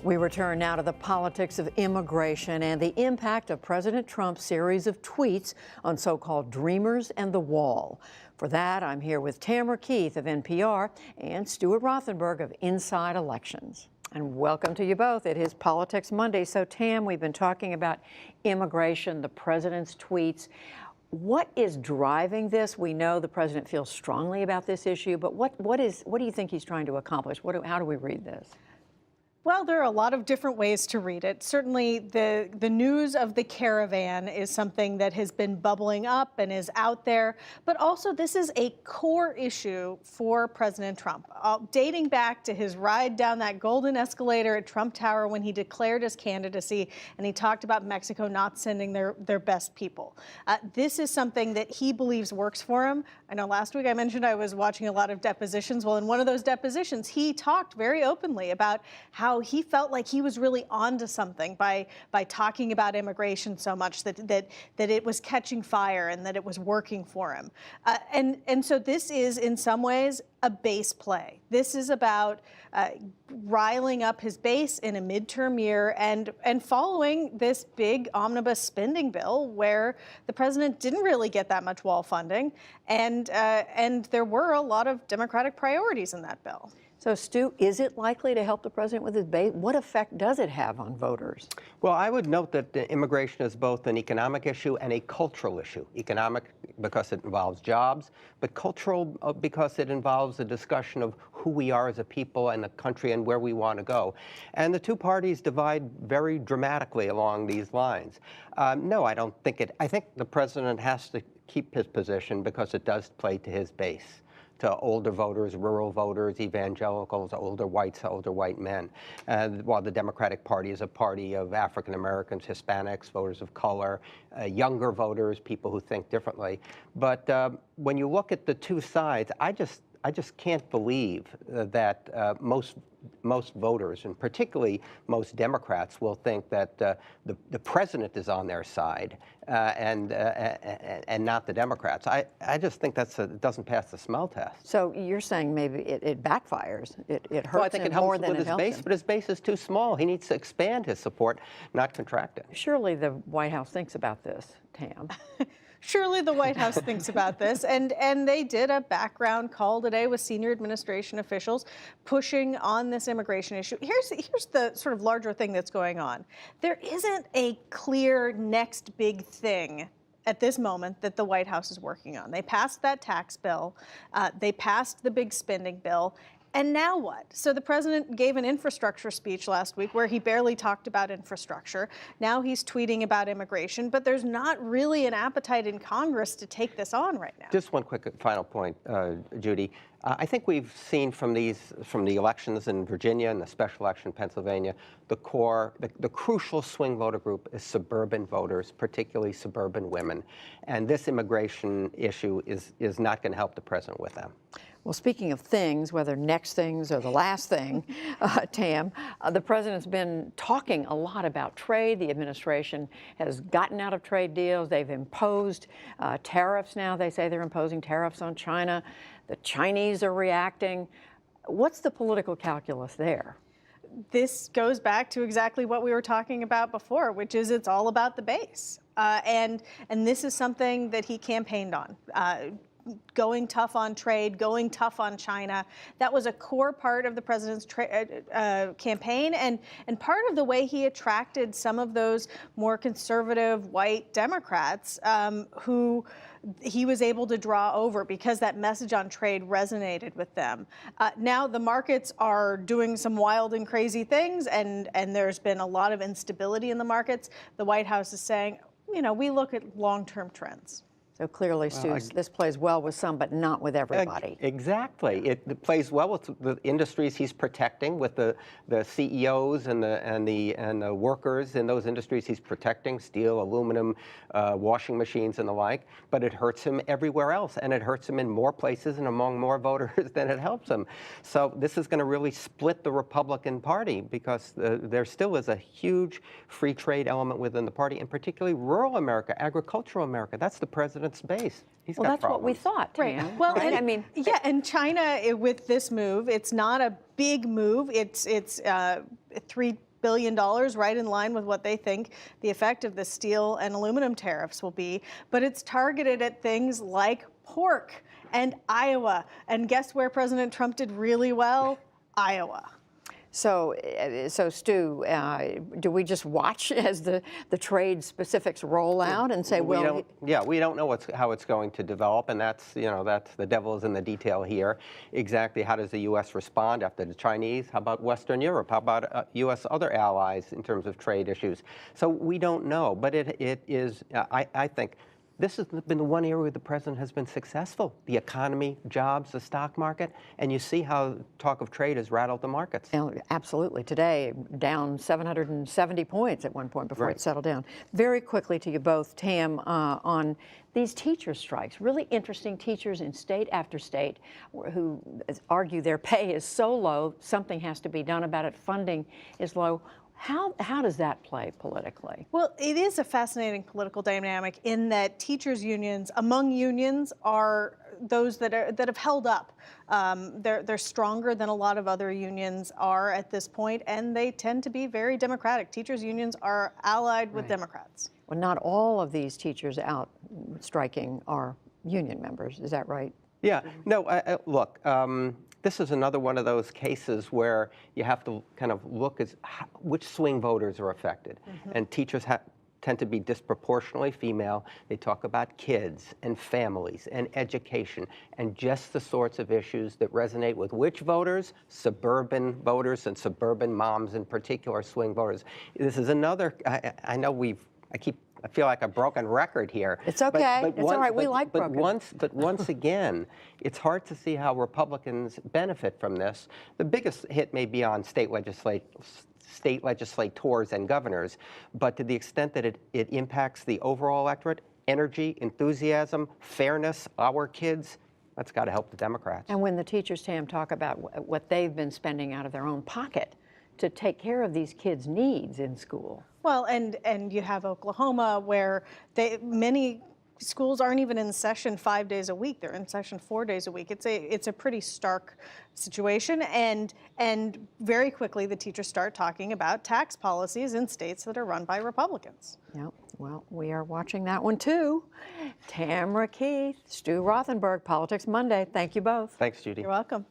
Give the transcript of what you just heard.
We return now to the politics of immigration and the impact of President Trump's series of tweets on so-called Dreamers and the Wall. For that, I'm here with Tamara Keith of NPR and Stuart Rothenberg of Inside Elections. And welcome to you both. It is Politics Monday. So, Tam, we've been talking about immigration, the president's tweets. What is driving this? We know the president feels strongly about this issue, but what do you think he's trying to accomplish? How do we read this? Well, there are a lot of different ways to read it. Certainly, the news of the caravan is something that has been bubbling up and is out there. But also, this is a core issue for President Trump, dating back to his ride down that golden escalator at Trump Tower when he declared his candidacy and he talked about Mexico not sending their best people. This is something that he believes works for him. I know last week I mentioned I was watching a lot of depositions. Well, in one of those depositions, he talked very openly about how he felt like he was really onto something by talking about immigration so much that it was catching fire and that it was working for him. And so this is, in some ways, a base play. This is about riling up his base in a midterm year and following this big omnibus spending bill where the president didn't really get that much wall funding, and there were a lot of Democratic priorities in that bill. So, Stu, is it likely to help the president with his base? What effect does it have on voters? Well, I would note that immigration is both an economic issue and a cultural issue. Economic because it involves jobs, but cultural because it involves a discussion of who we are as a people and a country and where we want to go. And the two parties divide very dramatically along these lines. No, I don't think it. I think the president has to keep his position because it does play to his base, to older voters, rural voters, evangelicals, older white men. While the Democratic Party is a party of African Americans, Hispanics, voters of color, younger voters, people who think differently. But when you look at the two sides, I just can't believe that most voters, and particularly most Democrats, will think that the president is on their side and not the Democrats. I just think it doesn't pass the smell test. So you're saying maybe it backfires. It hurts well, I think him it helps more than with it his helps base, him. but his base is too small. He needs to expand his support, not contract it. Surely the White House thinks about this, Tam. Surely the White House thinks about this, and they did a background call today with senior administration officials pushing on this immigration issue. Here's the sort of larger thing that's going on. There isn't a clear next big thing at this moment that the White House is working on. They passed that tax bill, they passed the big spending bill. And now what? So the president gave an infrastructure speech last week where he barely talked about infrastructure. Now he's tweeting about immigration, but there's not really an appetite in Congress to take this on right now. Just one quick final point, Judy. I think we've seen from the elections in Virginia and the special election in Pennsylvania, the crucial swing voter group is suburban voters, particularly suburban women. And this immigration issue is not going to help the president with them. Well, speaking of things, whether next things or the last thing, Tam, the president's been talking a lot about trade. The administration has gotten out of trade deals. They've imposed tariffs now. They say they're imposing tariffs on China. The Chinese are reacting. What's the political calculus there? This goes back to exactly what we were talking about before, which is it's all about the base. And this is something that he campaigned on. Going tough on trade, going tough on China. That was a core part of the president's campaign and part of the way he attracted some of those more conservative white Democrats who he was able to draw over because that message on trade resonated with them. Now the markets are doing some wild and crazy things and there's been a lot of instability in the markets. The White House is saying, you know, we look at long-term trends. So clearly, Stu, this plays well with some, but not with everybody. Exactly. It plays well with the industries he's protecting, with the CEOs and the workers in those industries he's protecting, steel, aluminum, washing machines, and the like. But it hurts him everywhere else, and it hurts him in more places and among more voters than it helps him. So this is going to really split the Republican Party because there still is a huge free trade element within the party, and particularly rural America, agricultural America. That's the president's base. Well, that's what we thought, right? Tam. Well, right? And, I mean, yeah, and China with this move, it's not a big move. It's $3 billion, right in line with what they think the effect of the steel and aluminum tariffs will be. But it's targeted at things like pork and Iowa. And guess where President Trump did really well? Iowa. So, Stu, do we just watch as the trade specifics roll out and say, well, we don't know how it's going to develop, and that's the devil is in the detail here. Exactly how does the U.S. respond after the Chinese? How about Western Europe? How about U.S. other allies in terms of trade issues? So we don't know, but it is. I think this has been the one area where the president has been successful: the economy, jobs, the stock market, and you see how talk of trade has rattled the markets. Absolutely. Today, down 770 points at one point before Right. it settled down. Very quickly to you both, Tam, on these teacher strikes. Really interesting teachers in state after state who argue their pay is so low, something has to be done about it, funding is low. How does that play politically? Well, it is a fascinating political dynamic in that teachers' unions, among unions, are those that have held up. They're stronger than a lot of other unions are at this point, and they tend to be very democratic. Teachers' unions are allied with Democrats. Well, not all of these teachers out striking are union members. Is that right? Yeah. No. Look. This is another one of those cases where you have to kind of look at which swing voters are affected. And teachers tend to be disproportionately female. They talk about kids and families and education and just the sorts of issues that resonate with which voters? Suburban voters and suburban moms in particular, swing voters. This is another, I know I feel like a broken record here. It's okay. It's all right. We like broken. But once again, it's hard to see how Republicans benefit from this. The biggest hit may be on state legislators and governors, but to the extent that it impacts the overall electorate, energy, enthusiasm, fairness, our kids, that's got to help the Democrats. And when the teachers, Tam, talk about what they've been spending out of their own pocket to take care of these kids' needs in school. Well, and you have Oklahoma, where many schools aren't even in session 5 days a week; they're in session 4 days a week. It's a pretty stark situation, and very quickly the teachers start talking about tax policies in states that are run by Republicans. Yeah, well, we are watching that one too. Tamara Keith, Stu Rothenberg, Politics Monday. Thank you both. Thanks, Judy. You're welcome.